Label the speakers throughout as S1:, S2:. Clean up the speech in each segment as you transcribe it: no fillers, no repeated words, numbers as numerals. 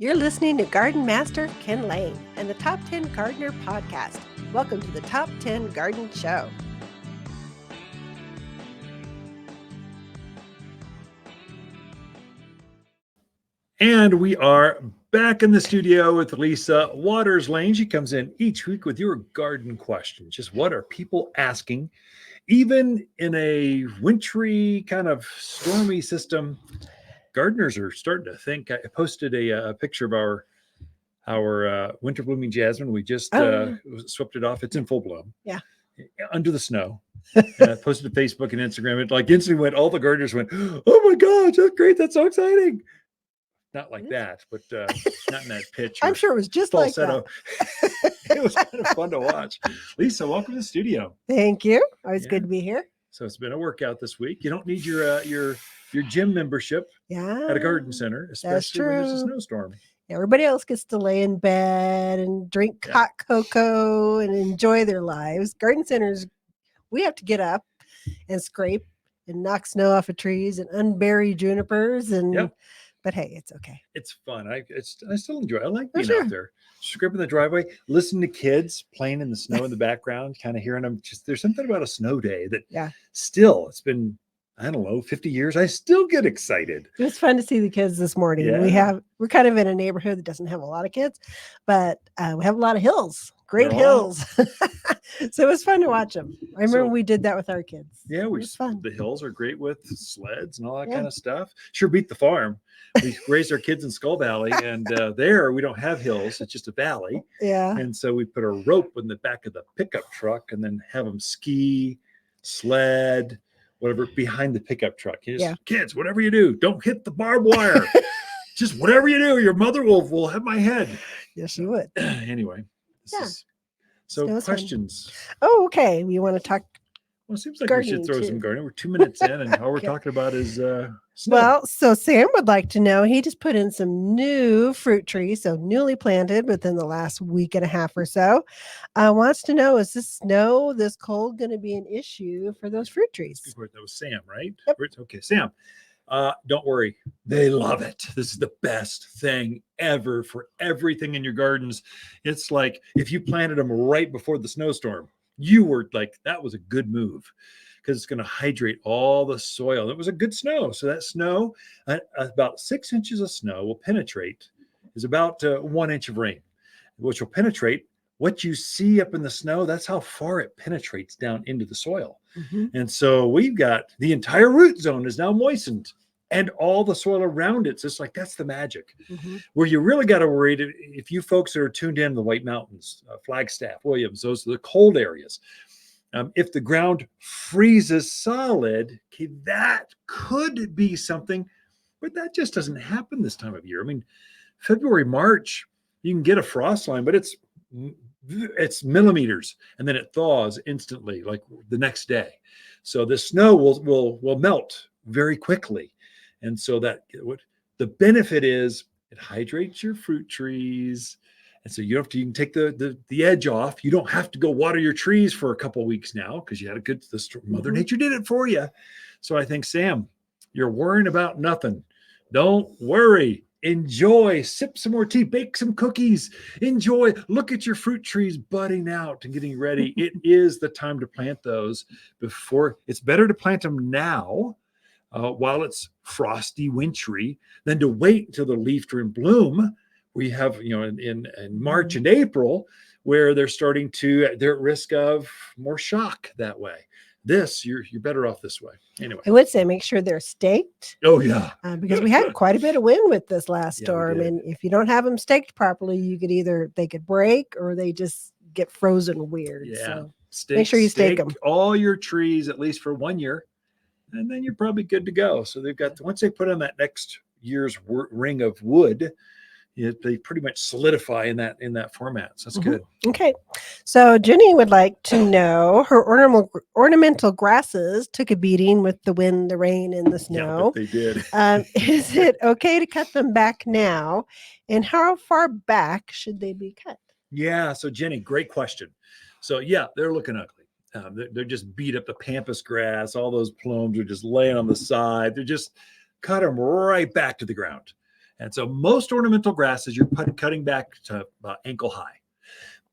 S1: You're listening to Garden Master Ken Lain and the Top 10 Gardener Podcast. Welcome to the Top 10 Garden Show.
S2: And we are back in the studio with Lisa Waters Lain. She comes in each week with your garden questions. Just what are people asking? Even in a wintry kind of stormy system, gardeners are starting to think. I posted a picture of our winter blooming jasmine. We just swept it off. It's in full bloom.
S1: Yeah.
S2: Under the snow. And I posted to Facebook and Instagram. It like instantly went, all the gardeners went, oh my gosh, that's great. That's so exciting. Not like that, but not in that pitch.
S1: I'm sure it was just falsetto.
S2: Like that. It was kind of fun to watch. Lisa, welcome to the studio.
S1: Thank you. Always good to be here.
S2: So it's been a workout this week. You don't need your gym membership at a garden center, especially when there's a snowstorm.
S1: Everybody else gets to lay in bed and drink hot cocoa and enjoy their lives. Garden centers, we have to get up and scrape and knock snow off of trees and unbury junipers and. But hey, it's okay.
S2: It's fun. I still enjoy it. I like being out there, scraping the driveway, listening to kids playing in the snow in the background, kind of hearing them. Just there's something about a snow day that still, it's been, I don't know, 50 years. I still get excited.
S1: It was fun to see the kids this morning.
S2: Yeah.
S1: We're kind of in a neighborhood that doesn't have a lot of kids, but we have a lot of hills, great hills. So it was fun to watch them. I remember we did that with our kids.
S2: Yeah, the hills are great with sleds and all that kind of stuff. Sure beat the farm. We raised our kids in Skull Valley, and there we don't have hills. It's just a valley.
S1: Yeah.
S2: And so we put a rope in the back of the pickup truck and then have them ski, sled, whatever, behind the pickup truck. Kids, whatever you do, don't hit the barbed wire. Just whatever you do, your mother will have my head.
S1: Yes, she would.
S2: Anyway, questions.
S1: Oh, okay. We want to talk.
S2: Well, it seems like we should throw some gardening. We're 2 minutes in, and all we're talking about is snow.
S1: Well, so Sam would like to know, he just put in some new fruit trees, so newly planted within the last week and a half or so. Wants to know, is this snow this cold going to be an issue for those fruit trees?
S2: That was Sam, right?
S1: Yep.
S2: Okay, Sam. Don't worry. They love it. This is the best thing ever for everything in your gardens. It's like if you planted them right before the snowstorm, you were like, that was a good move because it's going to hydrate all the soil. It was a good snow. So that snow, about 6 inches of snow will penetrate, is about 1 inch of rain, which will penetrate what you see up in the snow. That's how far it penetrates down into the soil. Mm-hmm. And so we've got the entire root zone is now moistened and all the soil around it's just like, that's the magic. Mm-hmm. Where you really got to worry if you folks that are tuned in the White Mountains, Flagstaff, Williams, those are the cold areas. If the ground freezes solid, okay, that could be something, but that just doesn't happen this time of year. I mean, February, March, you can get a frost line, but it's millimeters and then it thaws instantly, like the next day. So the snow will melt very quickly. And so that what the benefit is, it hydrates your fruit trees. And so you can take the edge off. You don't have to go water your trees for a couple of weeks now because you had Mother Nature did it for you. So I think, Sam, you're worrying about nothing. Don't worry. Enjoy, sip some more tea, bake some cookies, enjoy, look at your fruit trees budding out and getting ready. It is the time to plant those before. It's better to plant them now while it's frosty, wintry, than to wait until the leaf turn bloom. We have, in March and April, where they're at risk of more shock that way. You're better off this way. Anyway,
S1: I would say make sure they're staked.
S2: Oh yeah,
S1: because we had quite a bit of wind with this last storm, and if you don't have them staked properly, they could break or they just get frozen weird.
S2: Yeah,
S1: so make sure you stake them.
S2: All your trees at least for 1 year, and then you're probably good to go. So they've got once they put on that next year's ring of wood, they pretty much solidify in that format. So that's good.
S1: Okay. So Jenny would like to know, her ornamental grasses took a beating with the wind, the rain, and the snow.
S2: Yeah, they did.
S1: Is it okay to cut them back now? And how far back should they be cut?
S2: Yeah. So Jenny, great question. So yeah, they're looking ugly. They're just beat up. The pampas grass, all those plumes are just laying on the side. They're just cut them right back to the ground. And so most ornamental grasses, you're cutting back to about ankle high.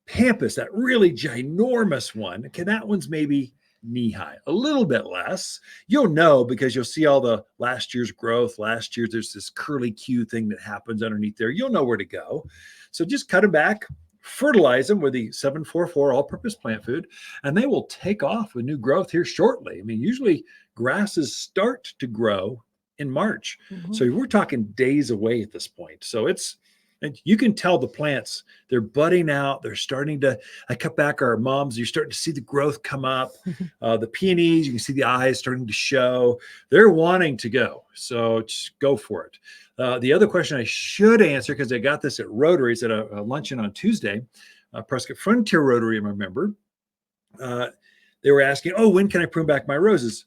S2: Pampas, that really ginormous one, okay, that one's maybe knee high, a little bit less. You'll know because you'll see all the last year's growth. Last year, there's this curly Q thing that happens underneath there. You'll know where to go. So just cut them back, fertilize them with the 744 all-purpose plant food, and they will take off with new growth here shortly. I mean, usually grasses start to grow in March. So we're talking days away at this point. So and you can tell the plants, they're budding out. They're starting to, I cut back our mums. You're starting to see the growth come up. The peonies, you can see the eyes starting to show. They're wanting to go. So just go for it. The other question I should answer, because I got this at Rotaries at a luncheon on Tuesday, Prescott Frontier Rotary, I remember. They were asking, oh, when can I prune back my roses?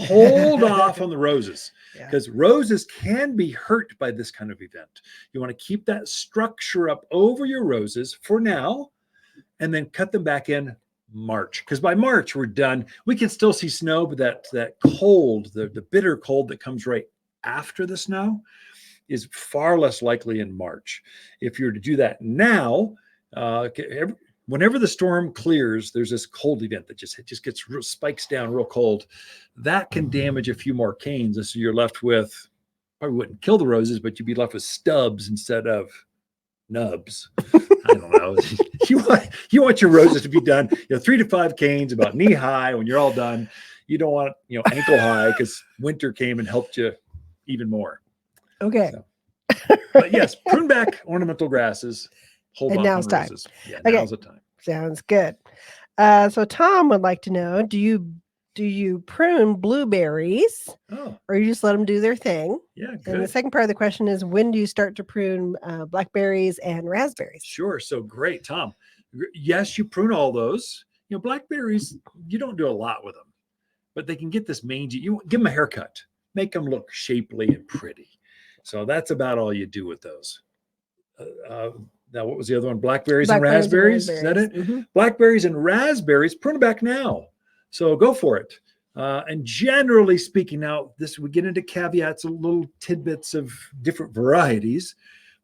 S2: Hold off on the roses, because roses can be hurt by this kind of event. You want to keep that structure up over your roses for now, and then cut them back in March, because by March we're done. We can still see snow, but that cold, the bitter cold that comes right after the snow is far less likely in March. If you're to do that now, whenever the storm clears, there's this cold event that just gets spikes down real cold. That can damage a few more canes. And so you're left with, probably wouldn't kill the roses, but you'd be left with stubs instead of nubs. I don't know. You want your roses to be done, 3 to 5 canes about knee high when you're all done. You don't want, ankle high, because winter came and helped you even more.
S1: Okay.
S2: So, but yes, prune back ornamental grasses. Hold
S1: and
S2: off
S1: now's
S2: on
S1: time.
S2: roses. Yeah,
S1: Okay.
S2: Now's the time.
S1: Sounds good. So Tom would like to know, do you prune blueberries, or you just let them do their thing?
S2: Yeah, good.
S1: And the second part of the question is, when do you start to prune blackberries and raspberries?
S2: Sure. So great, Tom. Yes, you prune all those. Blackberries, you don't do a lot with them, but they can get this mangy. You give them a haircut, make them look shapely and pretty. So that's about all you do with those. Now, what was the other one? Blackberries and raspberries. Is that it?
S1: Mm-hmm.
S2: Blackberries and raspberries, prune them back now. So go for it. And generally speaking, now we get into caveats, little tidbits of different varieties.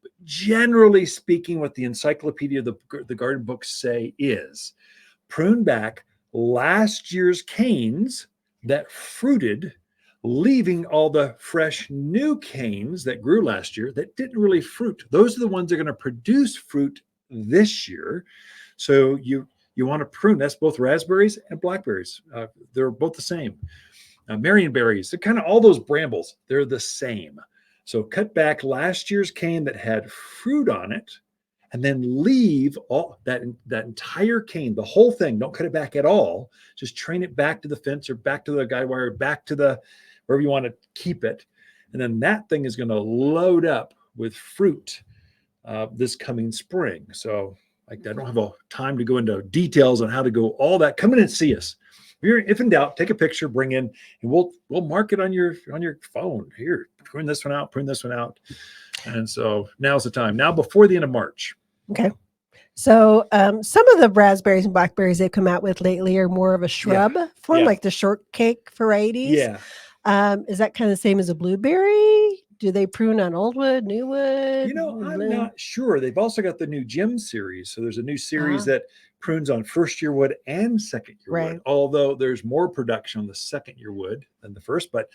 S2: But generally speaking, what the encyclopedia, the garden books say is prune back last year's canes that fruited, leaving all the fresh new canes that grew last year that didn't really fruit. Those are the ones that are going to produce fruit this year. So you want to prune. That's both raspberries and blackberries. They're both the same. Marionberries, they're kind of all those brambles. They're the same. So cut back last year's cane that had fruit on it, and then leave all that entire cane, the whole thing. Don't cut it back at all. Just train it back to the fence or back to the guide wire, back to the wherever you want to keep it. And then that thing is going to load up with fruit this coming spring. So I don't have time to go into details on how to go all that. Come in and see us. If in doubt, take a picture, bring in, and we'll mark it on your phone. Here, prune this one out, prune this one out. And so now's the time. Now before the end of March.
S1: Okay. So some of the raspberries and blackberries they've come out with lately are more of a shrub form, like the shortcake varieties.
S2: Yeah.
S1: Is that kind of the same as a blueberry? Do they prune on old wood, new wood?
S2: I'm not sure. They've also got the new Gem series. So there's a new series that prunes on first year wood and second year wood, although there's more production on the second year wood than the first. But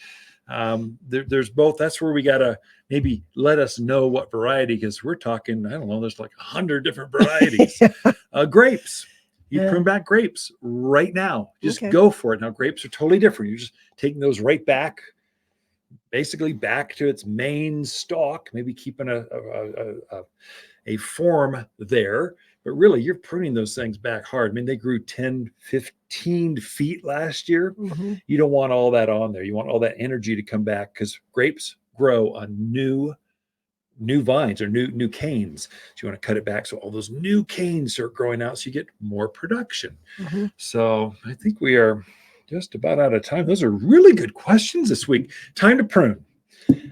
S2: there's both. That's where we got to maybe let us know what variety, because we're talking, I don't know, there's like 100 different varieties. Grapes. You prune back grapes right now. Just go for it. Now, grapes are totally different. You're just taking those right back, basically back to its main stalk, maybe keeping a form there. But really, you're pruning those things back hard. I mean, they grew 10, 15 feet last year. Mm-hmm. You don't want all that on there. You want all that energy to come back, because grapes grow on new vines or new canes. So you want to cut it back so all those new canes start growing out, so you get more production. Mm-hmm. So I think we are just about out of time. Those are really good questions this week. Time to prune.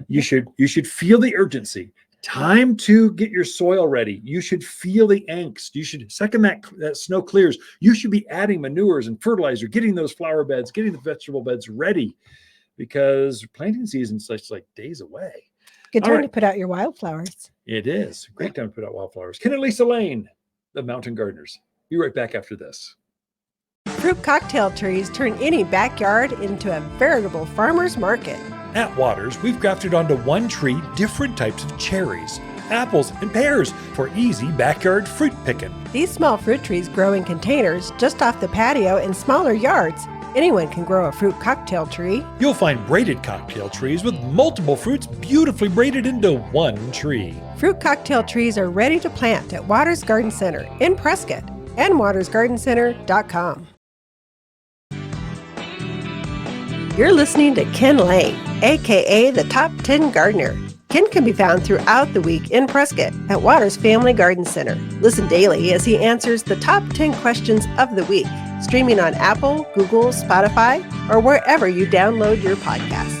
S2: You should feel the urgency. Time to get your soil ready. You should feel the angst. You should, second that snow clears, you should be adding manures and fertilizer, getting those flower beds, getting the vegetable beds ready, because planting season is like days away.
S1: Good
S2: All
S1: time
S2: right.
S1: to put out your wildflowers.
S2: It is. Great time to put out wildflowers. Ken and Lisa Lain, the mountain gardeners. Be right back after this.
S1: Fruit cocktail trees turn any backyard into a veritable farmer's market.
S2: At Watters, we've grafted onto one tree different types of cherries, apples, and pears for easy backyard fruit picking.
S1: These small fruit trees grow in containers just off the patio in smaller yards. Anyone can grow a fruit cocktail tree.
S2: You'll find braided cocktail trees with multiple fruits beautifully braided into one tree.
S1: Fruit cocktail trees are ready to plant at Watters Garden Center in Prescott and wattersgardencenter.com. You're listening to Ken Lain, aka the Top 10 Gardener. Ken can be found throughout the week in Prescott at Watters Family Garden Center. Listen daily as he answers the top 10 questions of the week, streaming on Apple, Google, Spotify, or wherever you download your podcasts.